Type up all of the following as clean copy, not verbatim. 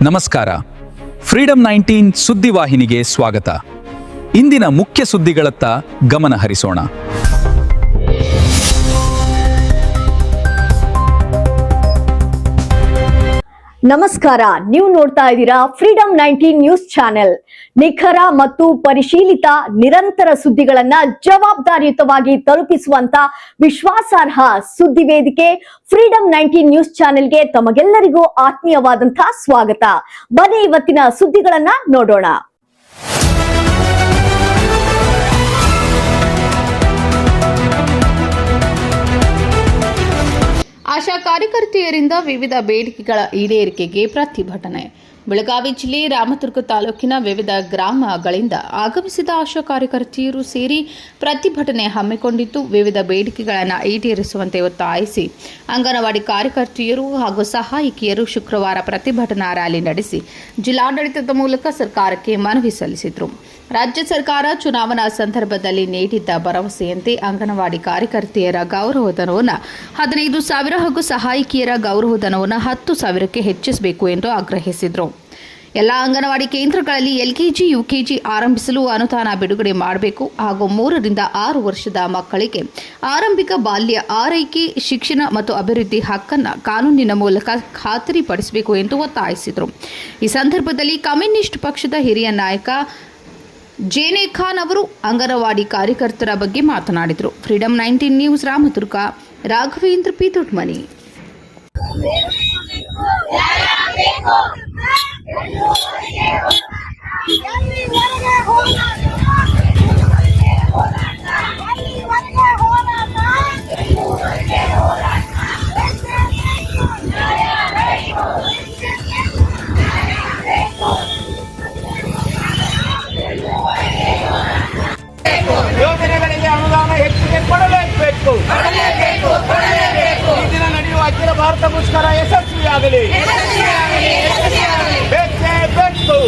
ನಮಸ್ಕಾರ. ಫ್ರೀಡಂ 19 ಸುದ್ದಿವಾಹಿನಿಗೆ ಸ್ವಾಗತ. ಇಂದಿನ ಮುಖ್ಯ ಸುದ್ದಿಗಳತ್ತ ಗಮನ ಹರಿಸೋಣ. ನಮಸ್ಕಾರ, ನೀವು ನೋಡ್ತಾ ಇದ್ದೀರಾ ಫ್ರೀಡಂ 19 ನ್ಯೂಸ್ ಚಾನೆಲ್. ನಿಖರ ಮತ್ತು ಪರಿಶೀಲಿತ ನಿರಂತರ ಸುದ್ದಿಗಳನ್ನ ಜವಾಬ್ದಾರಿಯುತವಾಗಿ ತಲುಪಿಸುವಂತ ವಿಶ್ವಾಸಾರ್ಹ ಸುದ್ದಿ ವೇದಿಕೆ ಫ್ರೀಡಂ 19 ನ್ಯೂಸ್ ಚಾನೆಲ್ಗೆ ತಮಗೆಲ್ಲರಿಗೂ ಆತ್ಮೀಯವಾದಂತಹ ಸ್ವಾಗತ. ಬನ್ನಿ ಇವತ್ತಿನ ಸುದ್ದಿಗಳನ್ನ ನೋಡೋಣ. ಆಶಾ ಕಾರ್ಯಕರ್ತೆಯರಿಂದ ವಿವಿಧ ಬೇಡಿಕೆಗಳ ಈಡೇರಿಕೆಗೆ ಪ್ರತಿಭಟನೆ. ಬೆಳಗಾವಿ ಜಿಲ್ಲೆ ರಾಮದುರ್ಗ ತಾಲೂಕಿನ ವಿವಿಧ ಗ್ರಾಮಗಳಿಂದ ಆಗಮಿಸಿದ ಆಶಾ ಕಾರ್ಯಕರ್ತೆಯರು ಸೇರಿ ಪ್ರತಿಭಟನೆ ಹಮ್ಮಿಕೊಂಡಿದ್ದು, ವಿವಿಧ ಬೇಡಿಕೆಗಳನ್ನು ಈಡೇರಿಸುವಂತೆ ಒತ್ತಾಯಿಸಿ ಅಂಗನವಾಡಿ ಕಾರ್ಯಕರ್ತೆಯರು ಹಾಗೂ ಸಹಾಯಕಿಯರು ಶುಕ್ರವಾರ ಪ್ರತಿಭಟನಾ ರ್ಯಾಲಿ ನಡೆಸಿ ಜಿಲ್ಲಾಡಳಿತದ ಮೂಲಕ ಸರ್ಕಾರಕ್ಕೆ ಮನವಿ ಸಲ್ಲಿಸಿದರು. ರಾಜ್ಯ ಸರ್ಕಾರ ಚುನಾವಣಾ ಸಂದರ್ಭದಲ್ಲಿ ನೀಡಿದ್ದ ಭರವಸೆಯಂತೆ ಅಂಗನವಾಡಿ ಕಾರ್ಯಕರ್ತೆಯರ ಗೌರವಧನವನ್ನು 15,000 ಹಾಗೂ ಸಹಾಯಕಿಯರ ಗೌರವಧನವನ್ನು 10,000ಕ್ಕೆ ಹೆಚ್ಚಿಸಬೇಕು ಎಂದು ಆಗ್ರಹಿಸಿದರು. ಎಲ್ಲ ಅಂಗನವಾಡಿ ಕೇಂದ್ರಗಳಲ್ಲಿ ಎಲ್ಕೆಜಿ, ಯುಕೆಜಿ ಆರಂಭಿಸಲು ಅನುದಾನ ಬಿಡುಗಡೆ ಮಾಡಬೇಕು ಹಾಗೂ 3 ರಿಂದ 6 ವರ್ಷದ ಮಕ್ಕಳಿಗೆ ಆರಂಭಿಕ ಬಾಲ್ಯ ಆರೈಕೆ, ಶಿಕ್ಷಣ ಮತ್ತು ಅಭಿವೃದ್ಧಿ ಹಕ್ಕನ್ನು ಕಾನೂನಿನ ಮೂಲಕ ಖಾತರಿಪಡಿಸಬೇಕು ಎಂದು ಒತ್ತಾಯಿಸಿದರು. ಈ ಸಂದರ್ಭದಲ್ಲಿ ಕಮ್ಯುನಿಸ್ಟ್ ಪಕ್ಷದ ಹಿರಿಯ ನಾಯಕ ಜೇನೆ ಖಾನ್ ಅವರು ಅಂಗನವಾಡಿ ಕಾರ್ಯಕರ್ತರ ಬಗ್ಗೆ ಮಾತನಾಡಿದರು. Freedom 19 news Ramdurg, Raghavendra P Dodmani. ಯೋಜನೆಗಳಿಗೆ ಅನುದಾನ ಹೆಚ್ಚಿಗೆ ಕೊಡಲೇಬೇಕು. ಈ ದಿನ ನಡೆಯುವ ಅಖಿಲ ಭಾರತ ಮುಷ್ಕರ ಯಶಸ್ವಿಯಾಗಲಿ. ಬೇಕೇ ಬೇಕು.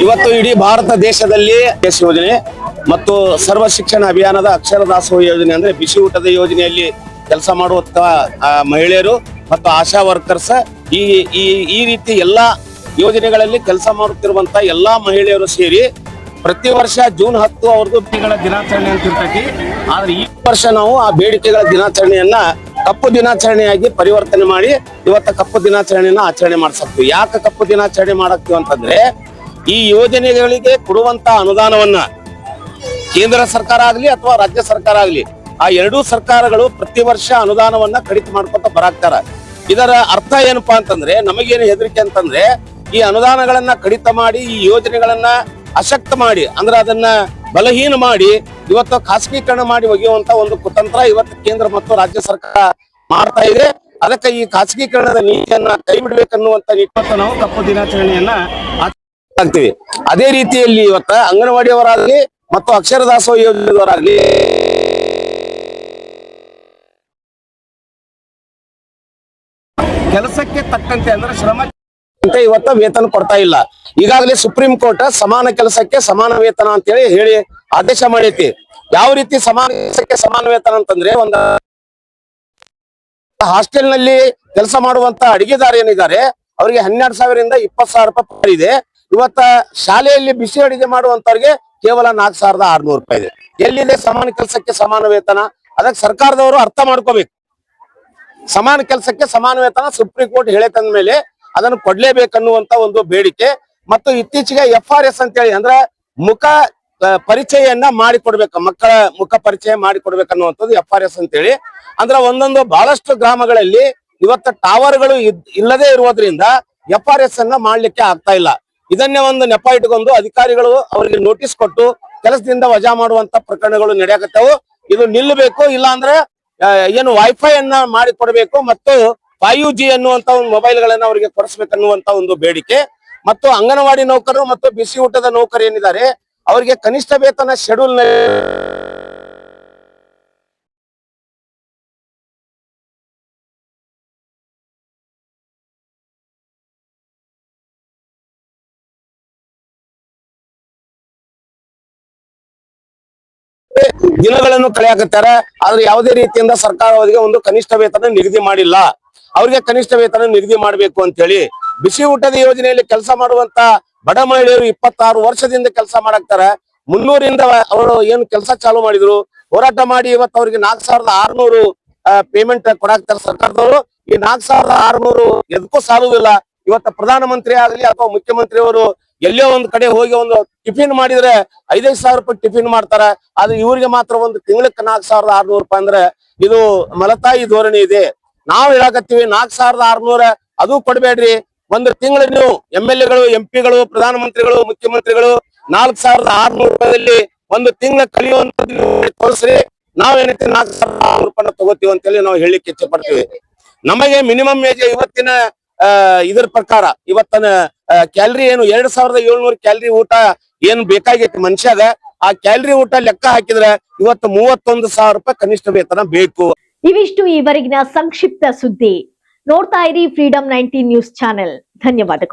ಇವತ್ತು ಇಡೀ ಭಾರತ ದೇಶದಲ್ಲಿ ಯೋಜನೆ ಮತ್ತು ಸರ್ವ ಶಿಕ್ಷಣ ಅಭಿಯಾನದ ಅಕ್ಷರ ದಾಸೋಹ ಯೋಜನೆ ಅಂದ್ರೆ ಬಿಸಿ ಊಟದ ಯೋಜನೆಯಲ್ಲಿ ಕೆಲಸ ಮಾಡುವಂತ ಮಹಿಳೆಯರು ಮತ್ತು ಆಶಾ ವರ್ಕರ್ಸ್ ಈ ರೀತಿ ಎಲ್ಲಾ ಯೋಜನೆಗಳಲ್ಲಿ ಕೆಲಸ ಮಾಡುತ್ತಿರುವಂತ ಎಲ್ಲಾ ಮಹಿಳೆಯರು ಸೇರಿ ಪ್ರತಿ ವರ್ಷ ಜೂನ್ 10 ಅವ್ರದ್ದು ಬೇಡಿಕೆಗಳ ದಿನಾಚರಣೆ ಅಂತ ಇರ್ತೈತಿ. ಆದ್ರೆ ಈ ವರ್ಷ ನಾವು ಆ ಬೇಡಿಕೆಗಳ ದಿನಾಚರಣೆಯನ್ನ ಕಪ್ಪು ದಿನಾಚರಣೆಯಾಗಿ ಪರಿವರ್ತನೆ ಮಾಡಿ ಇವತ್ತ ಕಪ್ಪು ದಿನಾಚರಣೆಯನ್ನ ಆಚರಣೆ ಮಾಡ್ಸಕ್ತೀವಿ. ಯಾಕೆ ಕಪ್ಪು ದಿನಾಚರಣೆ ಮಾಡಕ್ತೀವಿ ಅಂತಂದ್ರೆ, ಈ ಯೋಜನೆಗಳಿಗೆ ಕೊಡುವಂತ ಅನುದಾನವನ್ನ ಕೇಂದ್ರ ಸರ್ಕಾರ ಆಗ್ಲಿ ಅಥವಾ ರಾಜ್ಯ ಸರ್ಕಾರ ಆಗ್ಲಿ, ಆ ಎರಡೂ ಸರ್ಕಾರಗಳು ಪ್ರತಿ ವರ್ಷ ಅನುದಾನವನ್ನ ಕಡಿತ ಮಾಡ್ಕೊತ ಬರಾಕ್ತಾರ. ಇದರ ಅರ್ಥ ಏನಪ್ಪಾ ಅಂತಂದ್ರೆ, ನಮಗೇನು ಹೆದರಿಕೆ ಅಂತಂದ್ರೆ, ಈ ಅನುದಾನಗಳನ್ನ ಕಡಿತ ಮಾಡಿ ಈ ಯೋಜನೆಗಳನ್ನ ಅಶಕ್ತ ಮಾಡಿ, ಅಂದ್ರೆ ಅದನ್ನ ಬಲಹೀನ ಮಾಡಿ ಇವತ್ತು ಖಾಸಗೀಕರಣ ಮಾಡಿ ಒಗೆಯುವಂತ ಒಂದು ಕುತಂತ್ರ ಇವತ್ತು ಕೇಂದ್ರ ಮತ್ತು ರಾಜ್ಯ ಸರ್ಕಾರ ಮಾಡ್ತಾ ಇದೆ. ಅದಕ್ಕೆ ಈ ಖಾಸಗೀಕರಣದ ನೀತಿಯನ್ನ ಕೈ ಬಿಡ್ಬೇಕನ್ನುವಂತ ನಿಟ್ಟಿನಲ್ಲಿ ನಾವು ಕಪ್ಪು ದಿನಾಚರಣೆಯನ್ನ ಆಗ್ತೀವಿ. ಅದೇ ರೀತಿಯಲ್ಲಿ ಇವತ್ತ ಅಂಗನವಾಡಿಯವರಾಗ್ಲಿ ಮತ್ತು ಅಕ್ಷರ ದಾಸೋಹ ಯೋಜನೆಯವರಾಗ್ಲಿ ಕೆಲಸಕ್ಕೆ ತಕ್ಕಂತೆ ಅಂದ್ರೆ ಶ್ರಮ ಇವತ್ತ ವೇತನ ಕೊಡ್ತಾ ಇಲ್ಲ. ಈಗಾಗಲೇ ಸುಪ್ರೀಂ ಕೋರ್ಟ್ ಸಮಾನ ಕೆಲಸಕ್ಕೆ ಸಮಾನ ವೇತನ ಅಂತ ಹೇಳಿ ಆದೇಶ ಮಾಡೈತಿ. ಯಾವ ರೀತಿ ಸಮಾನ ಕೆಲಸಕ್ಕೆ ಸಮಾನ ವೇತನ ಅಂತಂದ್ರೆ, ಒಂದು ಹಾಸ್ಟೆಲ್ ನಲ್ಲಿ ಕೆಲಸ ಮಾಡುವಂತ ಅಡಿಗೆದಾರ ಏನಿದ್ದಾರೆ ಅವರಿಗೆ 12,000 ರಿಂದ 20,000 ರೂಪಾಯಿ ಇದೆ. ಇವತ್ತ ಶಾಲೆಯಲ್ಲಿ ಬಿಸಿ ಅಡಿಗೆ ಮಾಡುವಂತವ್ರಿಗೆ ಕೇವಲ 4,600 ರೂಪಾಯಿ ಇದೆ. ಎಲ್ಲಿದೆ ಸಮಾನ ಕೆಲಸಕ್ಕೆ ಸಮಾನ ವೇತನ? ಅದಕ್ಕೆ ಸರ್ಕಾರದವರು ಅರ್ಥ ಮಾಡ್ಕೋಬೇಕು. ಸಮಾನ ಕೆಲಸಕ್ಕೆ ಸಮಾನ ವೇತನ ಸುಪ್ರೀಂ ಕೋರ್ಟ್ ಹೇಳತಂದ ಮೇಲೆ ಅದನ್ನು ಕೊಡ್ಲೇಬೇಕನ್ನುವಂತ ಒಂದು ಬೇಡಿಕೆ. ಮತ್ತು ಇತ್ತೀಚೆಗೆ FRS ಅಂತ ಹೇಳಿ ಅಂದ್ರೆ ಮುಖ ಪರಿಚಯವನ್ನ ಮಾಡಿಕೊಡ್ಬೇಕು, ಮಕ್ಕಳ ಮುಖ ಪರಿಚಯ ಮಾಡಿಕೊಡ್ಬೇಕನ್ನುವಂಥದ್ದು FRS ಅಂತೇಳಿ. ಅಂದ್ರೆ ಒಂದೊಂದು ಬಹಳಷ್ಟು ಗ್ರಾಮಗಳಲ್ಲಿ ಇವತ್ತು ಟವರ್ಗಳು ಇಲ್ಲದೆ ಇರುವುದರಿಂದ FRS ಅನ್ನ ಮಾಡ್ಲಿಕ್ಕೆ ಆಗ್ತಾ ಇಲ್ಲ. ಇದನ್ನೇ ಒಂದು ನೆಪ ಇಟ್ಕೊಂಡು ಅಧಿಕಾರಿಗಳು ಅವರಿಗೆ ನೋಟಿಸ್ ಕೊಟ್ಟು ಕೆಲಸದಿಂದ ವಜಾ ಮಾಡುವಂತ ಪ್ರಕರಣಗಳು ನಡೆಯಕತ್ತವು. ಇದು ನಿಲ್ಲಬೇಕು, ಇಲ್ಲ ಅಂದ್ರೆ ಏನು ವೈಫೈ ಅನ್ನ ಮಾಡಿ ಕೊಡಬೇಕು ಮತ್ತು 5G ಅನ್ನುವಂತ ಒಂದು ಮೊಬೈಲ್ ಗಳನ್ನ ಅವರಿಗೆ ಕೊಡಿಸ್ಬೇಕನ್ನುವಂತ ಒಂದು ಬೇಡಿಕೆ. ಮತ್ತು ಅಂಗನವಾಡಿ ನೌಕರರು ಮತ್ತು ಬಿಸಿ ಊಟದ ನೌಕರು ಏನಿದ್ದಾರೆ ಅವರಿಗೆ ಕನಿಷ್ಠ ವೇತನ ಶೆಡ್ಯೂಲ್ ದಿನಗಳನ್ನು ಕಳೆಯಾಕತ್ತಾರ. ಆದ್ರೆ ಯಾವುದೇ ರೀತಿಯಿಂದ ಸರ್ಕಾರ ಅವರಿಗೆ ಒಂದು ಕನಿಷ್ಠ ವೇತನ ನಿಗದಿ ಮಾಡಿಲ್ಲ. ಅವ್ರಿಗೆ ಕನಿಷ್ಠ ವೇತನ ನಿಗದಿ ಮಾಡಬೇಕು ಅಂತ ಹೇಳಿ ಬಿಸಿ ಊಟದ ಯೋಜನೆಯಲ್ಲಿ ಕೆಲಸ ಮಾಡುವಂತ ಬಡ ಮಹಿಳೆಯರು 26 ವರ್ಷದಿಂದ ಕೆಲಸ ಮಾಡಾಕ್ತಾರ. 300ರಿಂದ ಅವರು ಏನು ಕೆಲಸ ಚಾಲು ಮಾಡಿದ್ರು, ಹೋರಾಟ ಮಾಡಿ ಇವತ್ತು ಅವ್ರಿಗೆ 4600 ಪೇಮೆಂಟ್ ಕೊಡಾಕ್ತಾರ ಸರ್ಕಾರದವರು. ಈ 4600 ಎದಕ್ಕೂ ಸಾಲುದಿಲ್ಲ. ಇವತ್ತು ಪ್ರಧಾನ ಮಂತ್ರಿ ಆಗ್ಲಿ ಅಥವಾ ಮುಖ್ಯಮಂತ್ರಿ ಅವರು ಎಲ್ಲೋ ಒಂದ್ ಕಡೆ ಹೋಗಿ ಒಂದು ಟಿಫಿನ್ ಮಾಡಿದ್ರೆ 5,000 ರೂಪಾಯಿ ಟಿಫಿನ್ ಮಾಡ್ತಾರ. ಆದ್ರೆ ಇವ್ರಿಗೆ ಮಾತ್ರ ಒಂದು ತಿಂಗಳಿಗೆ 4,600 ರೂಪಾಯಿ ಅಂದ್ರೆ ಇದು ಮಲತಾಯಿ ಧೋರಣೆ ಇದೆ. ನಾವು ಹೇಳಕತ್ತೀವಿ 4,600 ಅದು ಕೊಡ್ಬೇಡ್ರಿ. ಒಂದು ತಿಂಗಳು ನೀವು MLA ಗಳು, MP ಗಳು, ಪ್ರಧಾನಮಂತ್ರಿಗಳು, ಮುಖ್ಯಮಂತ್ರಿಗಳು 4,600 ರೂಪಾಯಿದಲ್ಲಿ ಒಂದು ತಿಂಗಳ ಕಲಿಯುವಂತದ್ದು ತೋರಿಸ್ರಿ. ನಾವೇನೈತಿ 4,600 ರೂಪಾಯಿನ ತಗೋತೀವಿ ಅಂತೇಳಿ ನಾವು ಹೇಳಿಕ್ಕೆ ಇಚ್ಛೆ ಪಡ್ತೀವಿ. ನಮಗೆ ಮಿನಿಮಮ್ ಏಜ್ ಇವತ್ತಿನ ಇದ್ರ ಪ್ರಕಾರ ಇವತ್ತನ ಕ್ಯಾಲರಿ ಏನು 2,700 ಕ್ಯಾಲರಿ ಊಟ ಏನು ಬೇಕಾಗೈತಿ ಮನುಷ್ಯಾಗ, ಆ ಕ್ಯಾಲರಿ ಊಟ ಲೆಕ್ಕ ಹಾಕಿದ್ರೆ ಇವತ್ತು 31,000 ರೂಪಾಯಿ ಕನಿಷ್ಠ ವೇತನ ಬೇಕು. ಇವಿಷ್ಟು ಈವರೆಗಿನ ಸಂಕ್ಷಿಪ್ತ ಸುದ್ದಿ. ನೋಡ್ತಾ ಇರಿ ಫ್ರೀಡಂ 19 ನ್ಯೂಸ್ ಚಾನೆಲ್. ಧನ್ಯವಾದಗಳು.